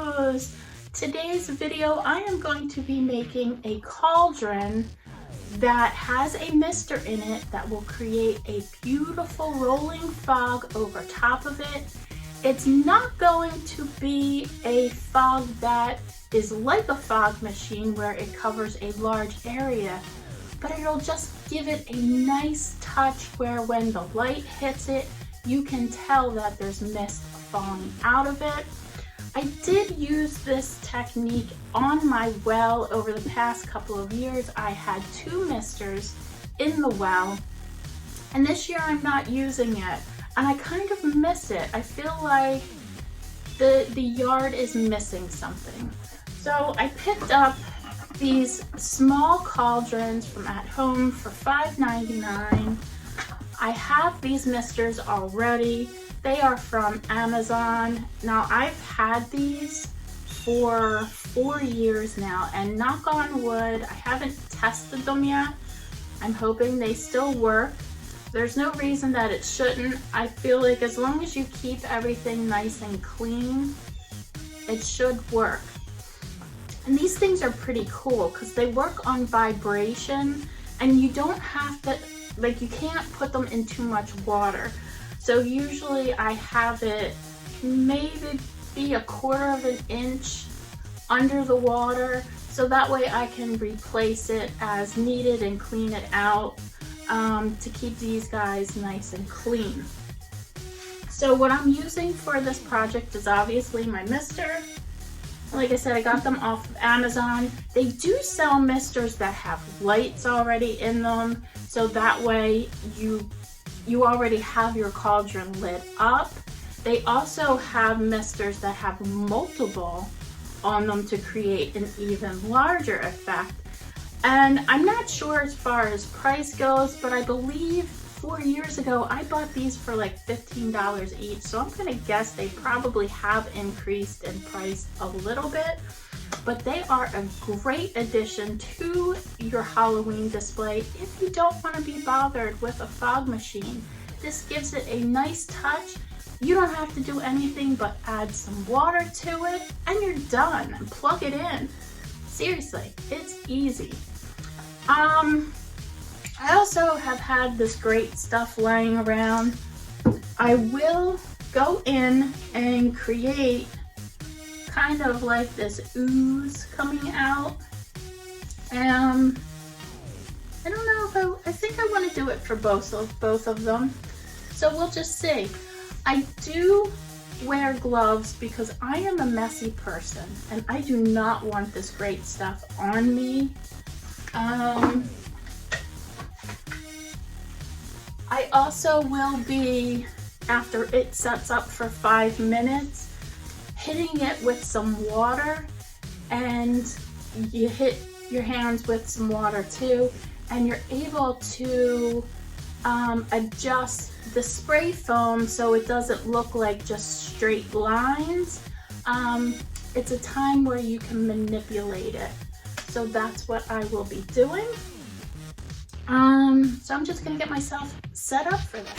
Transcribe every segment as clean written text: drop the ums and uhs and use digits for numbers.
loves! Today's video I am going to be making a cauldron that has a mister in it that will create a beautiful rolling fog over top of it. It's not going to be a fog that is like a fog machine where it covers a large area, but it'll just give it a nice touch where when the light hits it, you can tell that there's mist falling out of it. I did use this technique on my well over the past couple of years. I had 2 misters in the well, and this year I'm not using it, and I kind of miss it. I feel like the yard is missing something. So I picked up these small cauldrons from at home for $5.99. I have these misters already. They are from Amazon. Now I've had these for 4 years now, and knock on wood, I haven't tested them yet. I'm hoping they still work. There's no reason that it shouldn't. I feel like as long as you keep everything nice and clean, it should work. And these things are pretty cool because they work on vibration, and you don't have to, like, you can't put them in too much water. So usually I have it maybe be 1/4 of an inch under the water, so that way I can replace it as needed and clean it out to keep these guys nice and clean. So what I'm using for this project is obviously my mister. Like I said, I got them off of Amazon. They do sell misters that have lights already in them, so that way you already have your cauldron lit up. They also have misters that have multiple on them to create an even larger effect. And I'm not sure as far as price goes, but I believe 4 years ago I bought these for like $15 each, so I'm gonna guess they probably have increased in price a little bit, but they are a great addition to your Halloween display if you don't want to be bothered with a fog machine. This gives it a nice touch. You don't have to do anything but add some water to it and you're done, and plug it in. Seriously, it's easy. I also have had this great stuff lying around. I will go in and create kind of like this ooze coming out. I don't know if I think I want to do it for both of them. So we'll just see. I do wear gloves because I am a messy person and I do not want this great stuff on me. I also will be, after it sets up for 5 minutes, hitting it with some water, and you hit your hands with some water too, and you're able to adjust the spray foam so it doesn't look like just straight lines. It's a time where you can manipulate it. So that's what I will be doing. So I'm just gonna get myself set up for this.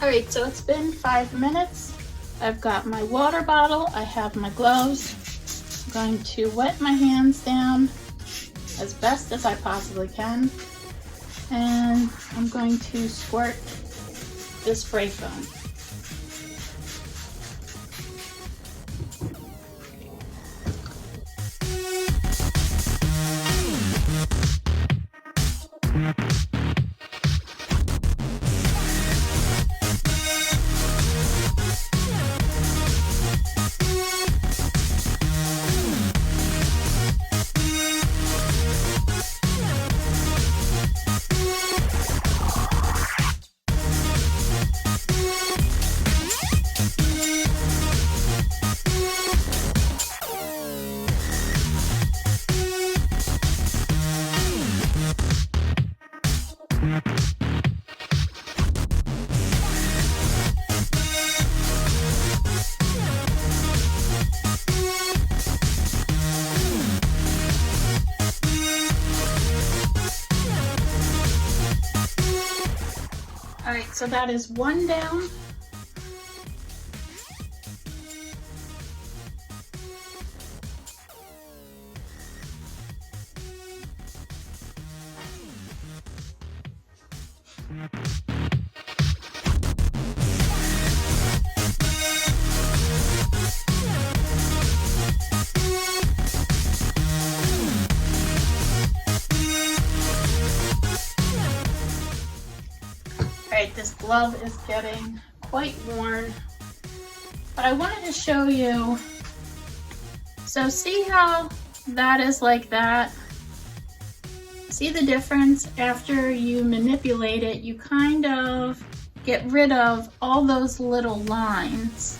Alright, so it's been 5 minutes. I've got my water bottle, I have my gloves. I'm going to wet my hands down as best as I possibly can. And I'm going to squirt this spray foam. So that is one down. Alright, this glove is getting quite worn, but I wanted to show you. So see how that is like that? See the difference? After you manipulate it, you kind of get rid of all those little lines.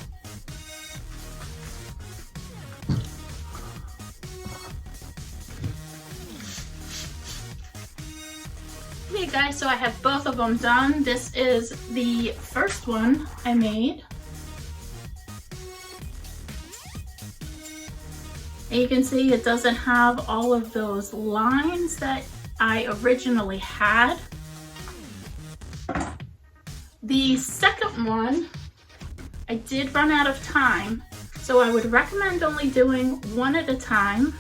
Okay guys, so I have both of them done. This is the first one I made. And you can see it doesn't have all of those lines that I originally had. The second one, I did run out of time, so I would recommend only doing one at a time.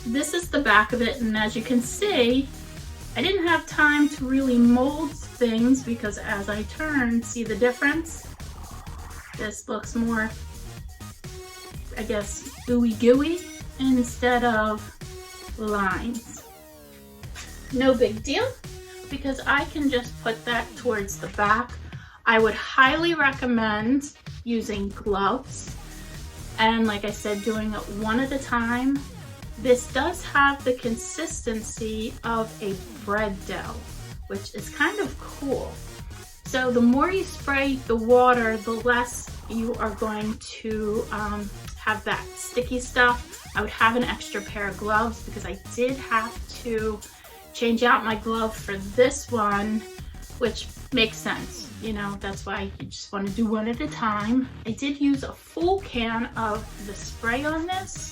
This is the back of it, and as you can see, I didn't have time to really mold things because as I turn, see the difference? This looks more, I guess, ooey gooey instead of lines. No big deal, because I can just put that towards the back. I would highly recommend using gloves, and like I said, doing it one at a time. This does have the consistency of a bread dough, which is kind of cool. So the more you spray the water, the less you are going to have that sticky stuff. I would have an extra pair of gloves because I did have to change out my glove for this one, which makes sense. You know, that's why you just want to do one at a time. I did use a full can of the spray on this.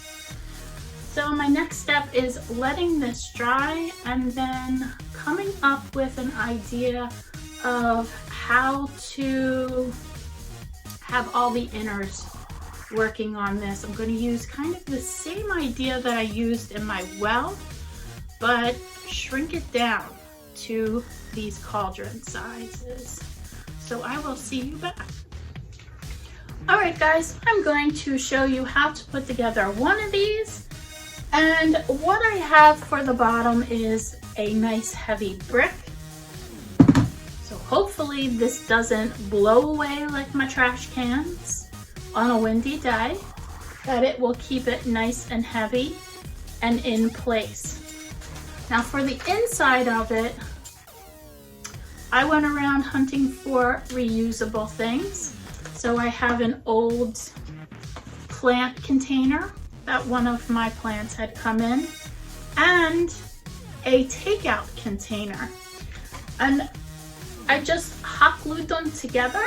So my next step is letting this dry and then coming up with an idea of how to have all the inners working on this. I'm going to use kind of the same idea that I used in my well, but shrink it down to these cauldron sizes. So I will see you back. Alright guys, I'm going to show you how to put together one of these. And what I have for the bottom is a nice heavy brick. So hopefully this doesn't blow away like my trash cans on a windy day, that it will keep it nice and heavy and in place. Now for the inside of it, I went around hunting for reusable things. So I have an old plant container that one of my plants had come in, and a takeout container. And I just hot glued them together.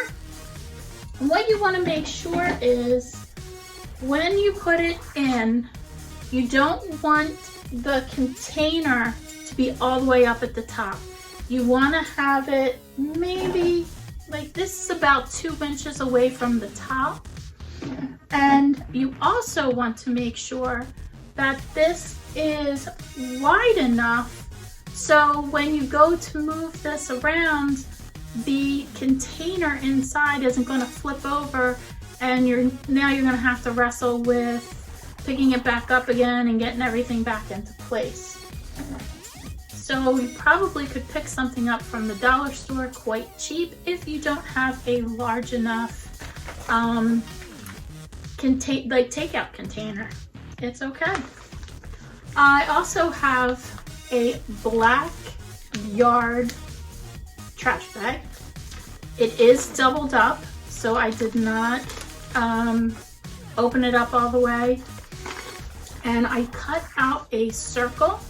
And what you want to make sure is when you put it in, you don't want the container to be all the way up at the top. You want to have it maybe like this is about 2 inches away from the top. And you also want to make sure that this is wide enough so when you go to move this around, the container inside isn't going to flip over and now you're going to have to wrestle with picking it back up again and getting everything back into place. So you probably could pick something up from the dollar store quite cheap if you don't have a large enough takeout container. It's okay. I also have a black yard trash bag. It is doubled up, so I did not open it up all the way. And I cut out a circle.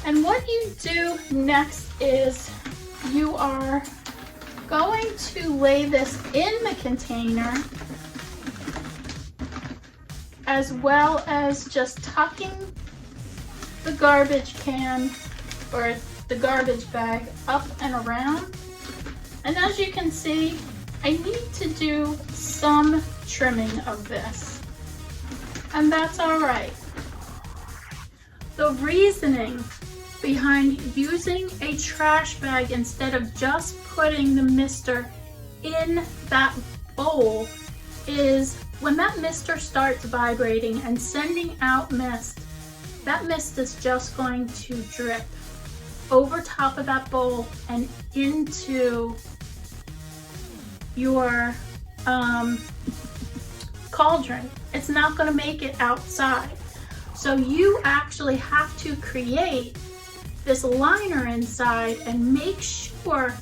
And what you do next is you are going to lay this in the container, as well as just tucking the garbage can or the garbage bag up and around. And as you can see, I need to do some trimming of this, and that's all right. The reasoning behind using a trash bag instead of just putting the mister in that bowl is when that mister starts vibrating and sending out mist, that mist is just going to drip over top of that bowl and into your cauldron. It's not going to make it outside. So you actually have to create this liner inside and make sure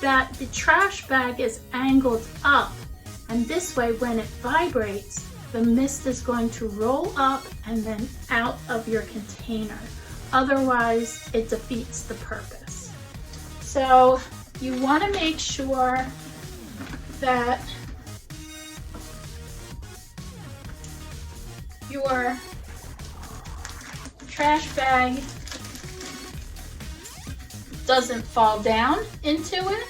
that the trash bag is angled up. And this way, when it vibrates, the mist is going to roll up and then out of your container. Otherwise, it defeats the purpose. So you want to make sure that your trash bag doesn't fall down into it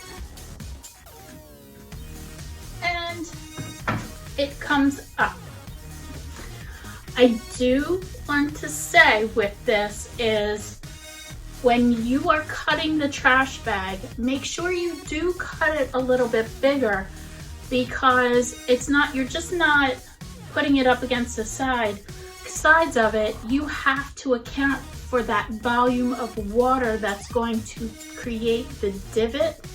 and it comes up. I do want to say with this is when you are cutting the trash bag, make sure you do cut it a little bit bigger, because it's not, you're just not putting it up against the sides of it. You have to account for that volume of water that's going to create the divot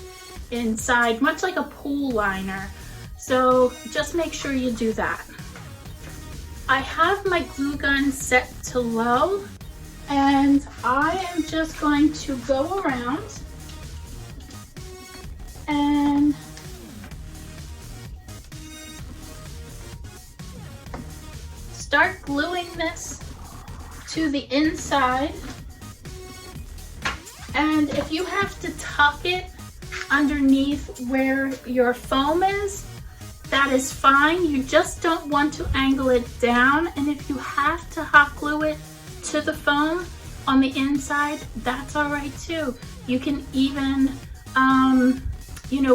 inside, much like a pool liner. So just make sure you do that. I have my glue gun set to low, and I am just going to go around and start gluing this to the inside. And if you have to tuck it underneath where your foam is, that is fine. You just don't want to angle it down. And if you have to hot glue it to the foam on the inside, that's all right too. You can even,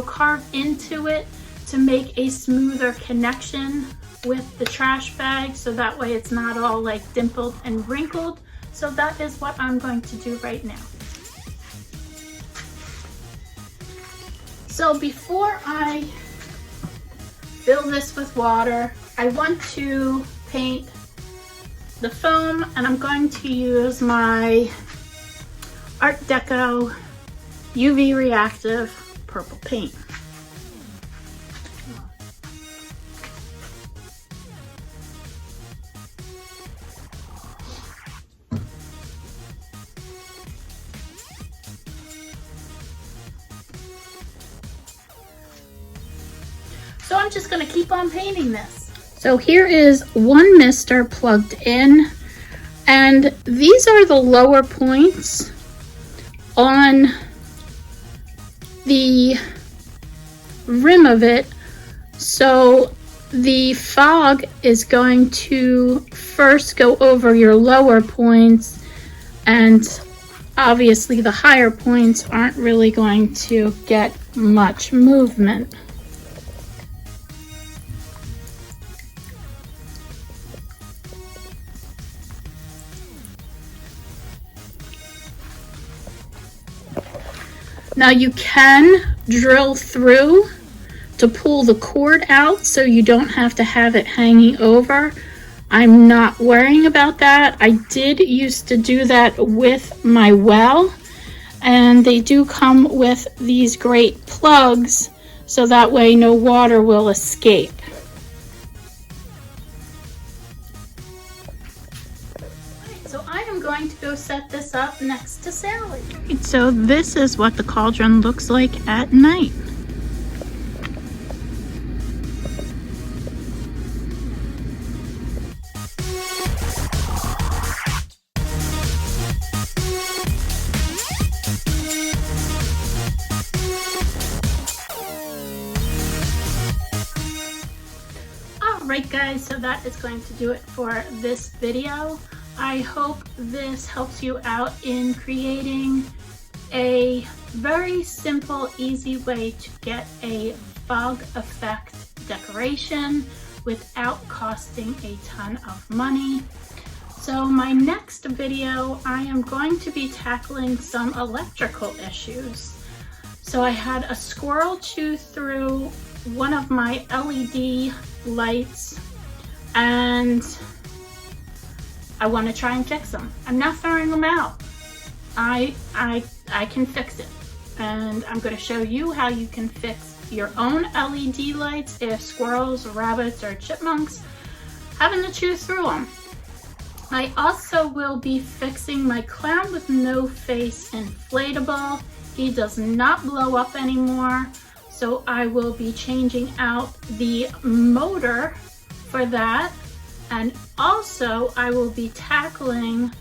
carve into it to make a smoother connection with the trash bag, so that way it's not all like dimpled and wrinkled. So that is what I'm going to do right now. So before I fill this with water, I want to paint the foam, and I'm going to use my Art Deco UV reactive purple paint. So I'm just going to keep on painting this. So here is one mister plugged in, and these are the lower points on the rim of it. So the fog is going to first go over your lower points, and obviously the higher points aren't really going to get much movement. Now you can drill through to pull the cord out so you don't have to have it hanging over. I'm not worrying about that. I did used to do that with my well, and they do come with these great plugs so that way no water will escape. So I am going to go set this up next to Sally. So this is what the cauldron looks like at night. Alright guys, so that is going to do it for this video. I hope this helps you out in creating a very simple, easy way to get a fog effect decoration without costing a ton of money. So my next video, I am going to be tackling some electrical issues. So I had a squirrel chew through one of my LED lights and I want to try and fix them. I'm not throwing them out. I can fix it. And I'm going to show you how you can fix your own LED lights if squirrels, rabbits, or chipmunks happen to chew through them. I also will be fixing my clown with no face inflatable. He does not blow up anymore, so I will be changing out the motor for that. And also I will be tackling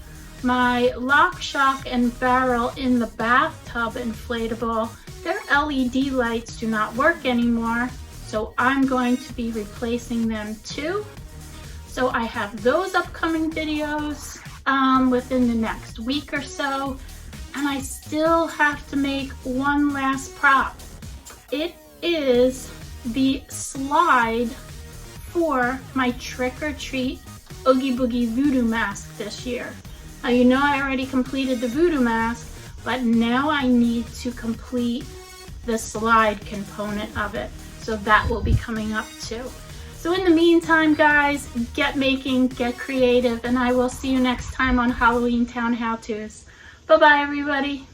my lock, shock, and barrel in the bathtub inflatable. Their LED lights do not work anymore, so I'm going to be replacing them too. So I have those upcoming videos within the next week or so, and I still have to make one last prop. It is the slide for my trick or treat Oogie Boogie voodoo mask this year. Now you know I already completed the voodoo mask, but now I need to complete the slide component of it. So that will be coming up too. So in the meantime, guys, get making, get creative, and I will see you next time on Halloween Town How To's. Bye-bye, everybody.